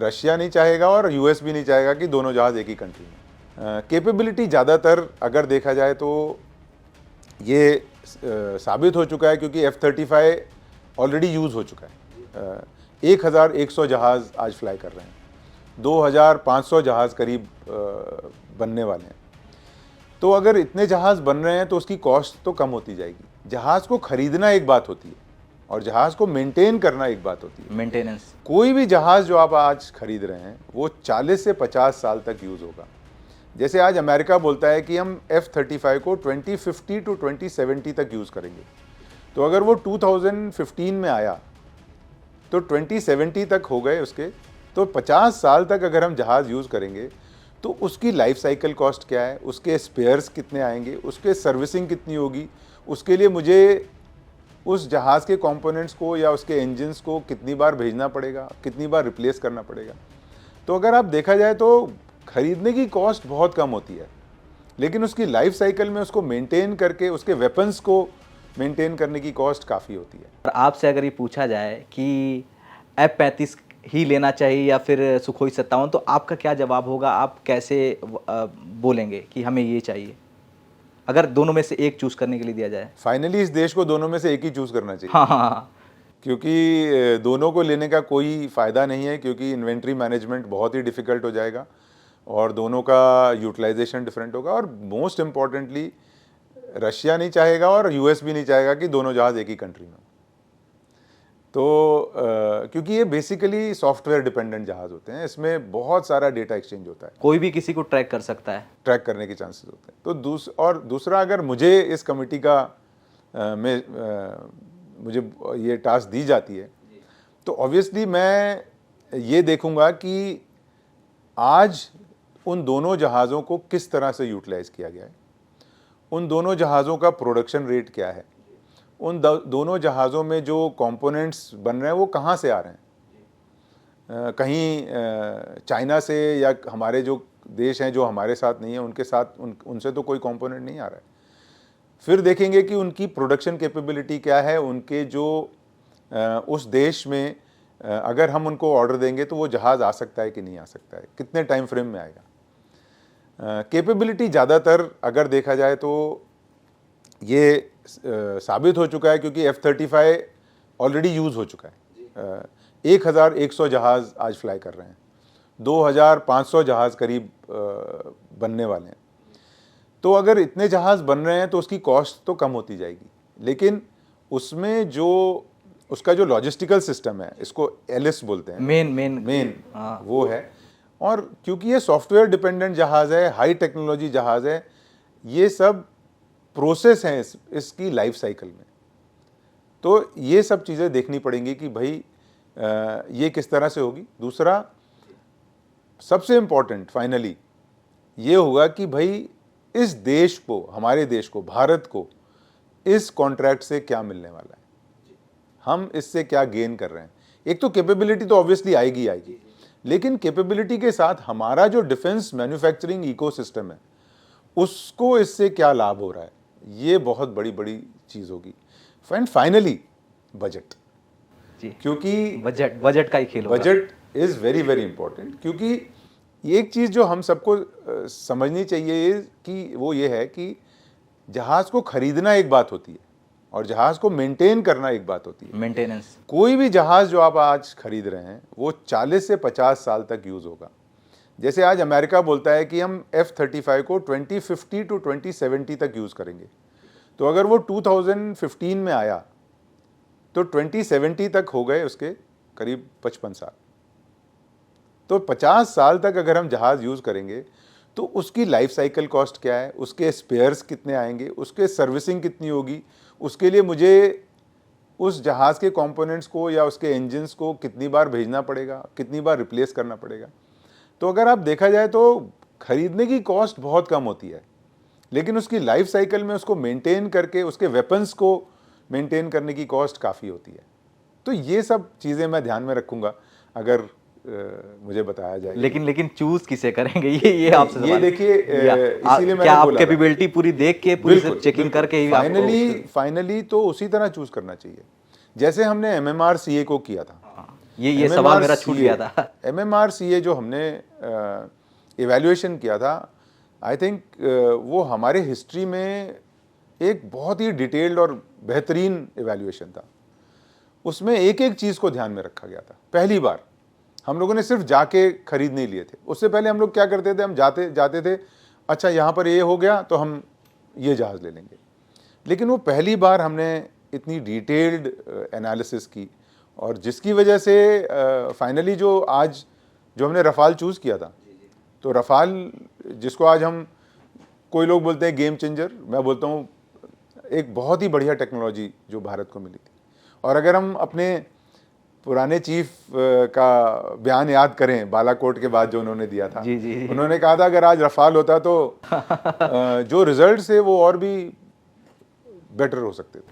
Russia नहीं चाहेगा और यूएस भी नहीं चाहेगा कि दोनों जहाज़ एक ही कंट्री में। कैपेबिलिटी ज़्यादातर अगर देखा जाए तो ये साबित हो चुका है, क्योंकि F-35 ऑलरेडी यूज़ हो चुका है। 1100 जहाज़ आज फ्लाई कर रहे हैं, 2500 जहाज़ करीब बनने वाले हैं। तो अगर इतने जहाज़ बन रहे हैं तो उसकी कॉस्ट तो कम होती जाएगी। जहाज़ को खरीदना एक बात होती है और जहाज़ को मेंटेन करना एक बात होती है। मेंटेनेंस। कोई भी जहाज़ जो आप आज खरीद रहे हैं वो 40 से 50 साल तक यूज़ होगा। जैसे आज अमेरिका बोलता है कि हम F-35 को 2050 टू 2070 तक यूज़ करेंगे, तो अगर वो 2015 में आया तो 2070 तक हो गए उसके, तो 50 साल तक अगर हम जहाज़ यूज़ करेंगे तो उसकी लाइफ साइकिल कॉस्ट क्या है, उसके स्पेयर्स कितने आएंगे, उसके सर्विसिंग कितनी होगी, उसके लिए मुझे उस जहाज़ के कंपोनेंट्स को या उसके इंजन्स को कितनी बार भेजना पड़ेगा, कितनी बार रिप्लेस करना पड़ेगा। तो अगर आप देखा जाए तो खरीदने की कॉस्ट बहुत कम होती है, लेकिन उसकी लाइफ साइकिल में उसको मेंटेन करके उसके वेपन्स को मेंटेन करने की कॉस्ट काफ़ी होती है। और आपसे अगर ये पूछा जाए कि F-35 ही लेना चाहिए या फिर सुखोई 57, तो आपका क्या जवाब होगा? आप कैसे बोलेंगे कि हमें ये चाहिए, अगर दोनों में से एक चूज करने के लिए दिया जाए? फाइनली इस देश को दोनों में से एक ही चूज़ करना चाहिए। हाँ हाँ हाँ। क्योंकि दोनों को लेने का कोई फ़ायदा नहीं है, क्योंकि इन्वेंट्री मैनेजमेंट बहुत ही डिफ़िकल्ट हो जाएगा और दोनों का यूटिलाइजेशन डिफरेंट होगा। और मोस्ट इम्पॉर्टेंटली रशिया नहीं चाहेगा और यूएस भी नहीं चाहेगा कि दोनों जहाज़ एक ही कंट्री में। तो क्योंकि ये बेसिकली सॉफ्टवेयर डिपेंडेंट जहाज़ होते हैं, इसमें बहुत सारा डेटा एक्सचेंज होता है, कोई भी किसी को ट्रैक कर सकता है, ट्रैक करने के चांसेस होते हैं। तो दूसरा अगर मुझे इस कमेटी का मुझे ये टास्क दी जाती है तो ऑब्वियसली मैं ये देखूंगा कि आज उन दोनों जहाज़ों को किस तरह से यूटिलाइज़ किया गया है, उन दोनों जहाज़ों का प्रोडक्शन रेट क्या है, उन दोनों जहाज़ों में जो कंपोनेंट्स बन रहे हैं वो कहाँ से आ रहे हैं। कहीं चाइना से या हमारे जो देश हैं जो हमारे साथ नहीं है उनके साथ उनसे तो कोई कंपोनेंट नहीं आ रहा है। फिर देखेंगे कि उनकी प्रोडक्शन कैपेबिलिटी क्या है, उनके जो उस देश में अगर हम उनको ऑर्डर देंगे तो वो जहाज़ आ सकता है कि नहीं आ सकता है, कितने टाइम फ्रेम में आएगा। कैपेबिलिटी ज़्यादातर अगर देखा जाए तो ये साबित हो चुका है, क्योंकि F-35 ऑलरेडी यूज़ हो चुका है। 1100 जहाज़ आज फ्लाई कर रहे हैं, 2500 जहाज़ करीब बनने वाले हैं। तो अगर इतने जहाज़ बन रहे हैं तो उसकी कॉस्ट तो कम होती जाएगी, लेकिन उसमें जो उसका जो लॉजिस्टिकल सिस्टम है, इसको एलिस बोलते हैं, मेन वो है। और क्योंकि ये सॉफ्टवेयर डिपेंडेंट जहाज़ है, हाई टेक्नोलॉजी जहाज़ है, ये सब प्रोसेस हैं इसकी लाइफ साइकिल में। तो ये सब चीज़ें देखनी पड़ेंगी कि भाई ये किस तरह से होगी। दूसरा सबसे इम्पॉर्टेंट फाइनली ये होगा कि भाई इस देश को, हमारे देश को, भारत को इस कॉन्ट्रैक्ट से क्या मिलने वाला है, हम इससे क्या गेन कर रहे हैं। एक तो कैपेबिलिटी तो ऑब्वियसली आएगी, लेकिन कैपेबिलिटी के साथ हमारा जो डिफेंस मैन्युफैक्चरिंग इकोसिस्टम है उसको इससे क्या लाभ हो रहा है, ये बहुत बड़ी चीज़ होगी। एंड फाइनली बजट, क्योंकि बजट का ही खेल होगा। बजट इज़ वेरी इंपॉर्टेंट, क्योंकि एक चीज़ जो हम सबको समझनी चाहिए कि वो ये है कि जहाज़ को खरीदना एक बात होती है और जहाज़ को मेंटेन करना एक बात होती है। मेंटेनेंस। कोई भी जहाज़ जो आप आज खरीद रहे हैं वो 40 से 50 साल तक यूज़ होगा। जैसे आज अमेरिका बोलता है कि हम F-35 को 2050 टू 2070 तक यूज़ करेंगे, तो अगर वो 2015 में आया तो 2070 तक हो गए उसके करीब 55 साल। तो 50 साल तक अगर हम जहाज़ यूज़ करेंगे तो उसकी लाइफ साइकिल कॉस्ट क्या है, उसके स्पेयर्स कितने आएंगे, उसके सर्विसिंग कितनी होगी, उसके लिए मुझे उस जहाज़ के कंपोनेंट्स को या उसके इंजन्स को कितनी बार भेजना पड़ेगा, कितनी बार रिप्लेस करना पड़ेगा। तो अगर आप देखा जाए तो खरीदने की कॉस्ट बहुत कम होती है, लेकिन उसकी लाइफ साइकिल में उसको मेंटेन करके उसके वेपन्स को मेंटेन करने की कॉस्ट काफ़ी होती है। तो ये सब चीज़ें मैं ध्यान में रखूँगा अगर मुझे बताया जाए। लेकिन चूज किसे करेंगे, ये आपसे ये देखिए, इसीलिए मैंने आप बोला कैपेबिलिटी पूरी देख के पूरी चेकिंग करके ही फाइनली तो उसी तरह चूज करना चाहिए जैसे हमने MMRCA को किया था। ये सवाल मेरा छूट गया था। MMRCA जो हमने इवैल्यूएशन किया था, आई थिंक वो हमारे हिस्ट्री में एक बहुत ही डिटेल्ड और बेहतरीन इवैल्यूएशन था। उसमें एक एक चीज़ को ध्यान में रखा गया था। पहली बार हम लोगों ने सिर्फ जाके खरीद नहीं लिए थे। उससे पहले हम लोग क्या करते थे, हम जाते थे, अच्छा यहाँ पर ये हो गया तो हम ये जहाज़ ले लेंगे। लेकिन वो पहली बार हमने इतनी डिटेल्ड एनालिसिस की, और जिसकी वजह से फाइनली जो आज जो हमने रफ़ाल चूज़ किया था, तो रफ़ाल जिसको आज हम, कोई लोग बोलते हैं गेम चेंजर, मैं बोलता हूँ एक बहुत ही बढ़िया टेक्नोलॉजी जो भारत को मिली थी। और अगर हम अपने पुराने चीफ का बयान याद करें बालाकोट के बाद जो उन्होंने दिया था, जी। उन्होंने कहा था अगर आज रफ़ाल होता तो जो रिजल्ट है वो और भी बेटर हो सकते थे।